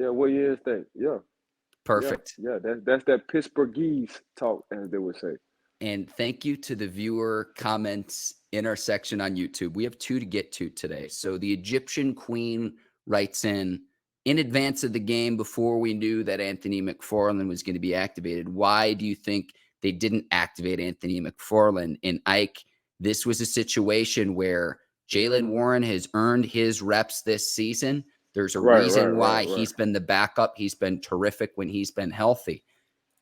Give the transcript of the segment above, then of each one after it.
Yeah, what you think? Yeah, yeah, Perfect. yeah. That's that Pittsburghese talk, as they would say. And thank you to the viewer comments in our section on YouTube. We have 2 to get to today. So the Egyptian Queen writes in advance of the game, before we knew that Anthony McFarland was going to be activated, why do you think they didn't activate Anthony McFarland? And Ike, this was a situation where Jaylen Warren has earned his reps this season. There's a Right, reason why right. he's been the backup. He's been terrific when he's been healthy.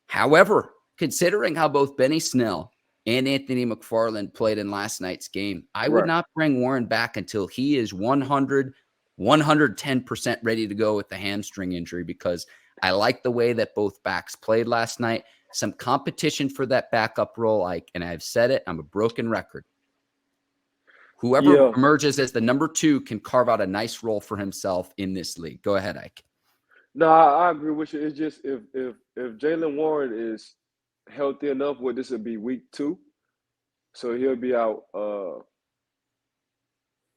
However, considering how both Benny Snell and Anthony McFarland played in last night's game, I would Right. not bring Warren back until he is 100, 110% ready to go with the hamstring injury, because I like the way that both backs played last night. Some competition for that backup role, and I've said it, I'm a broken record. Whoever Yeah. emerges as the number 2 can carve out a nice role for himself in this league. Go ahead, Ike. No, I agree with you. It's just if Jaylen Warren is healthy enough, this would be week 2, so he'll be out.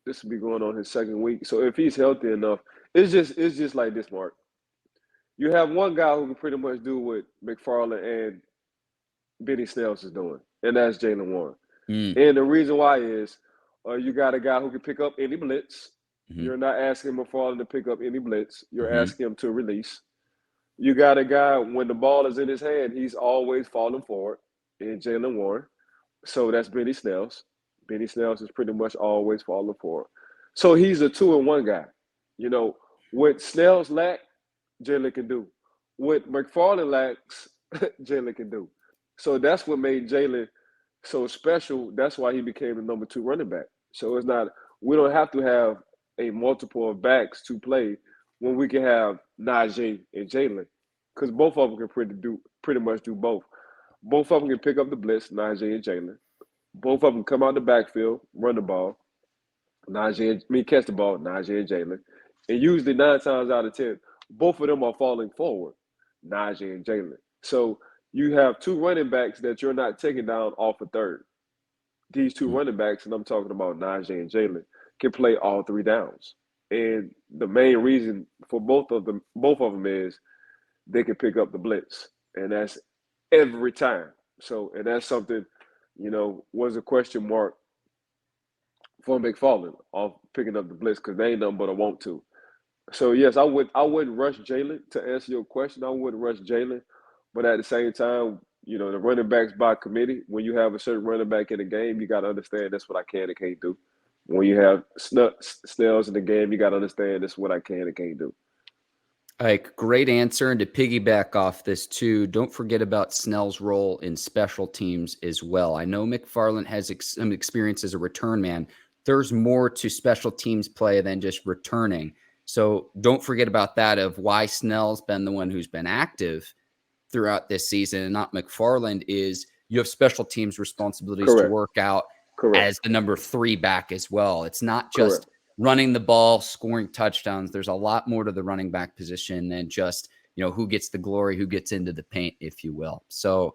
This will be going on his second week. So if he's healthy enough, it's just like this, Mark. You have one guy who can pretty much do what McFarland and Benny Snell's is doing, and that's Jaylen Warren. And the reason why is you got a guy who can pick up any blitz. You're not asking McFarland to pick up any blitz. You're asking him to release. You got a guy, when the ball is in his hand, he's always falling forward in Jaylen Warren. So that's Benny Snell's. Benny Snell's is pretty much always falling forward. So he's a 2-in-1 guy. You know, what Snell's lack, Jaylen can do. What McFarland lacks, Jaylen can do. So that's what made Jaylen so special. That's why he became the number 2 running back. So it's not, we don't have to have a multiple of backs to play when we can have Najee and Jaylen, because both of them can pretty much do both. Both of them can pick up the blitz, Najee and Jaylen. Both of them come out the backfield, run the ball, catch the ball, Najee and Jaylen. And usually 9 times out of 10, both of them are falling forward, Najee and Jaylen. So you have 2 running backs that you're not taking down off a third. These 2 running backs, and I'm talking about Najee and Jaylen, can play all 3 downs. And the main reason for both of them is they can pick up the blitz, and that's every time. So, and that's something, was a question mark for McFarland off picking up the blitz, because they ain't nothing but a want to. So yes, I wouldn't rush Jaylen. To answer your question, I wouldn't rush Jaylen, but at the same time, the running backs by committee. When you have a certain running back in the game, you got to understand that's what I can and can't do. When you have Snells in the game, you got to understand that's what I can and can't do. Ike, great answer. And to piggyback off this too, don't forget about Snell's role in special teams as well. I know McFarland has some experience as a return man. There's more to special teams play than just returning. So don't forget about that, of why Snell's been the one who's been active throughout this season and not McFarland, is you have special teams responsibilities to work out as the number 3 back as well. It's not just running the ball, scoring touchdowns. There's a lot more to the running back position than just, who gets the glory, who gets into the paint, if you will. So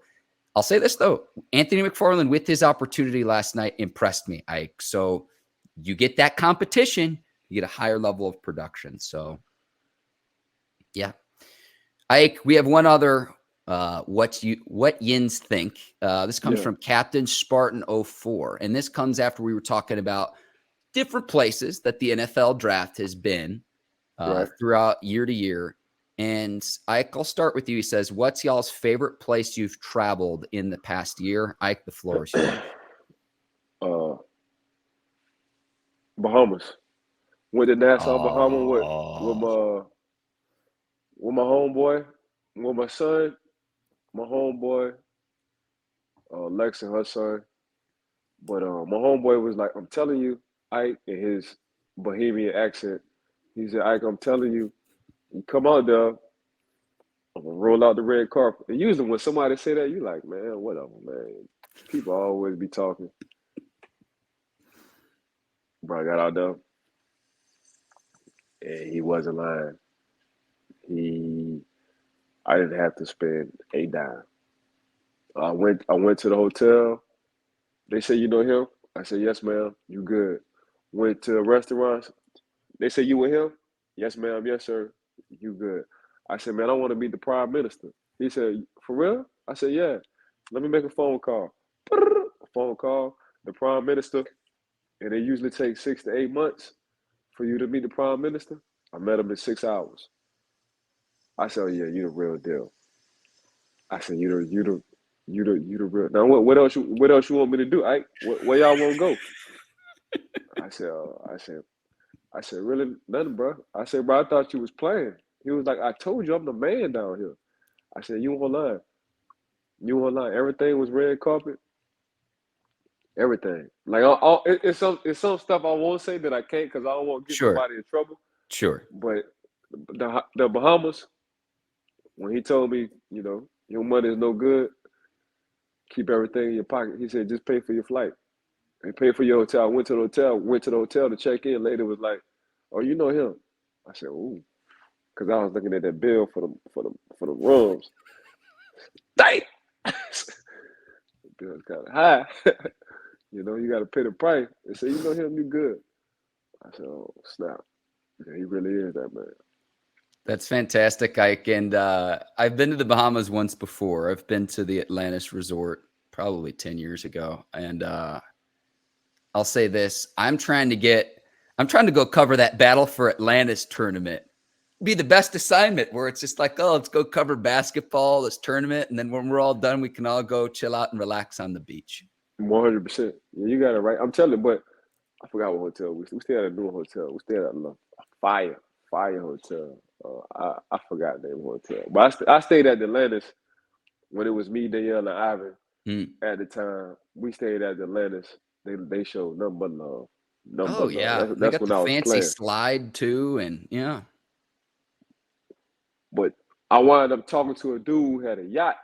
I'll say this, though. Anthony McFarland, with his opportunity last night, impressed me, Ike. So you get that competition, you get a higher level of production. So, yeah. Ike, we have one other what yinz think. This comes from Captain Spartan 04, and this comes after we were talking about different places that the NFL draft has been throughout year to year. And Ike, I'll start with you. He says, what's y'all's favorite place you've traveled in the past year? Ike, the floor is yours. Bahamas. Went to Nassau, Bahamas with my homeboy, with my son, my homeboy, Lex and her son. But my homeboy was like, I'm telling you, Ike, in his Bohemian accent, he said, Ike, I'm telling you, you come out there, I'm gonna roll out the red carpet. And usually when somebody say that, you like, man, whatever, man. People always be talking. Bro, I got out there, and he wasn't lying. I didn't have to spend a dime. I went to the hotel. They said, you know him? I said, yes, ma'am. You good. Went to restaurants. They said, you with him? Yes, ma'am. Yes, sir. You good. I said, man, I want to meet the prime minister. He said, for real? I said, yeah. Let me make a phone call. A phone call, the prime minister, and it usually takes 6 to 8 months for you to meet the prime minister. I met him in 6 hours. I said, oh, yeah, you the real deal. I said, you the real. Now, what else you want me to do, Ike? Where y'all want to go? I said, really nothing, bro. I said, bro, I thought you was playing. He was like, I told you I'm the man down here. I said, you won't lie. You won't lie. Everything was red carpet. Everything. Like it's some stuff I won't say that I can't because I don't want to get Sure. nobody in trouble. Sure. But the Bahamas, when he told me, you know, your money is no good, keep everything in your pocket. He said, just pay for your flight and pay for your hotel. I went to the hotel to check in. Lady was like, oh, you know him. I said, ooh, because I was looking at that bill for the rooms. Dang, the bill's kind of high. You know, you got to pay the price. They said, you know him, you good. I said, oh, snap. Yeah, he really is that man. That's fantastic, Ike. And I've been to the Bahamas once before. I've been to the Atlantis Resort probably 10 years ago. And I'll say this. I'm trying to go cover that Battle for Atlantis tournament. Be the best assignment where it's just like, oh, let's go cover basketball, this tournament. And then when we're all done, we can all go chill out and relax on the beach. 100%. Yeah, you got it right. I'm telling you, but I forgot what hotel. We stayed at a new hotel. We stayed at a Fire Hotel. I forgot the name of the hotel. But I stayed at the Atlantis when it was me, Danielle, and Ivan at the time. We stayed at the Atlantis. They showed nothing but love. Yeah. That's they got when the I was fancy playing. slide too. And yeah. But I wound up talking to a dude who had a yacht.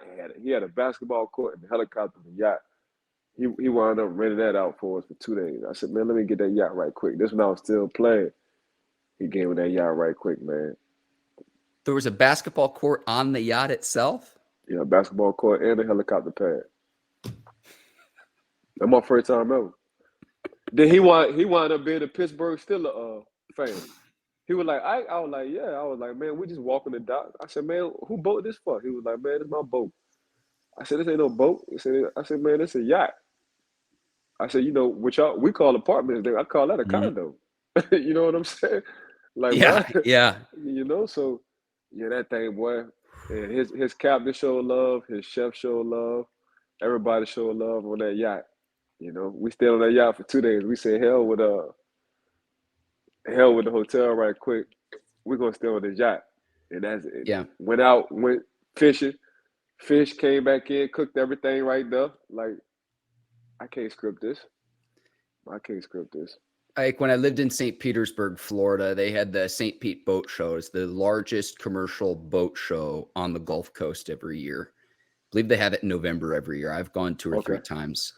He had a basketball court and a helicopter and a yacht. He wound up renting that out for us for 2 days. I said, man, let me get that yacht right quick. This when I was still playing. He gave me that yacht right quick, man. There was a basketball court on the yacht itself? Yeah, a basketball court and a helicopter pad. That's my first time ever. Then he wound up being a Pittsburgh Steelers fan. He was like, I was like, yeah. I was like, man, we just walking the dock. I said, man, who boat this for? He was like, man, it's my boat. I said, this ain't no boat. I said, man, it's a yacht. I said, you know, which we call apartments there. I call that a condo. You know what I'm saying? Like, yeah. You know, so yeah, that thing, boy. And his captain showed love, his chef showed love, everybody showed love on that yacht. You know, we stayed on that yacht for 2 days. We said, hell with the hotel right quick. We're gonna stay on this yacht. And that's it. Yeah. Went fishing. Fish came back in, cooked everything right there. Like, I can't script this. Like when I lived in St. Petersburg, Florida, they had the St. Pete Boat Show. It's the largest commercial boat show on the Gulf Coast every year. Bleav they have it in November every year. I've gone 2 or 3 times.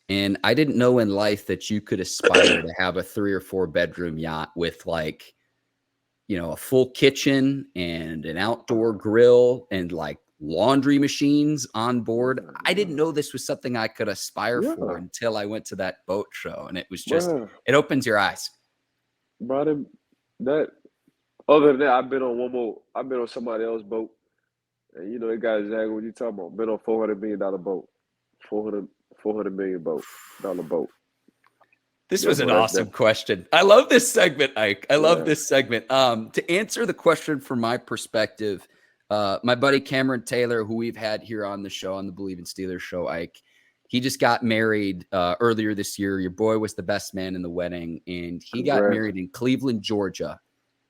And I didn't know in life that you could aspire to have a 3 or 4 bedroom yacht with like, you know, a full kitchen and an outdoor grill and like laundry machines on board. I didn't know this was something I could aspire for until I went to that boat show. And it was just, it opens your eyes. Bro, that other than that, I've been on somebody else's boat. And you know, that guy exactly what you talking about. Been on $400 million boat. $400 million boat. This was an awesome question. I love this segment, Ike. I love this segment. To answer the question from my perspective, my buddy Cameron Taylor, who we've had here on the show, on the Bleav in Steelers show, Ike, he just got married earlier this year. Your boy was the best man in the wedding, and he got married in Cleveland, Georgia.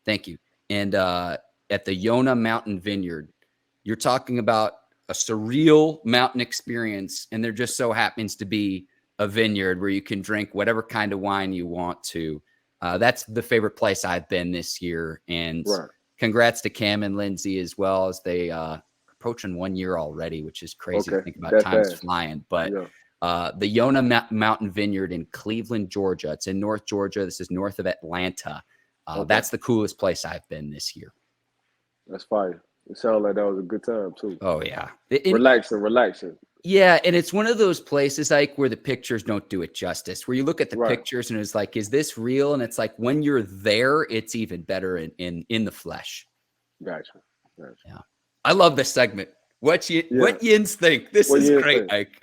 Thank you. And at the Yonah Mountain Vineyard. You're talking about a surreal mountain experience, and there just so happens to be a vineyard where you can drink whatever kind of wine you want to. That's the favorite place I've been this year. And congrats to Cam and Lindsay as well, as they approaching 1 year already, which is crazy to think about. Time's flying. But the Yonah Mountain Vineyard in Cleveland, Georgia. It's in North Georgia. This is north of Atlanta. That's the coolest place I've been this year. That's fire. It sounded like that was a good time too. Oh yeah. Relaxing. Yeah. And it's one of those places like where the pictures don't do it justice, where you look at the pictures and it's like, is this real? And it's like, when you're there, it's even better in the flesh. Gotcha. Gotcha. Yeah. I love this segment. What Yeah. Yins think? This What is you great, think? Ike.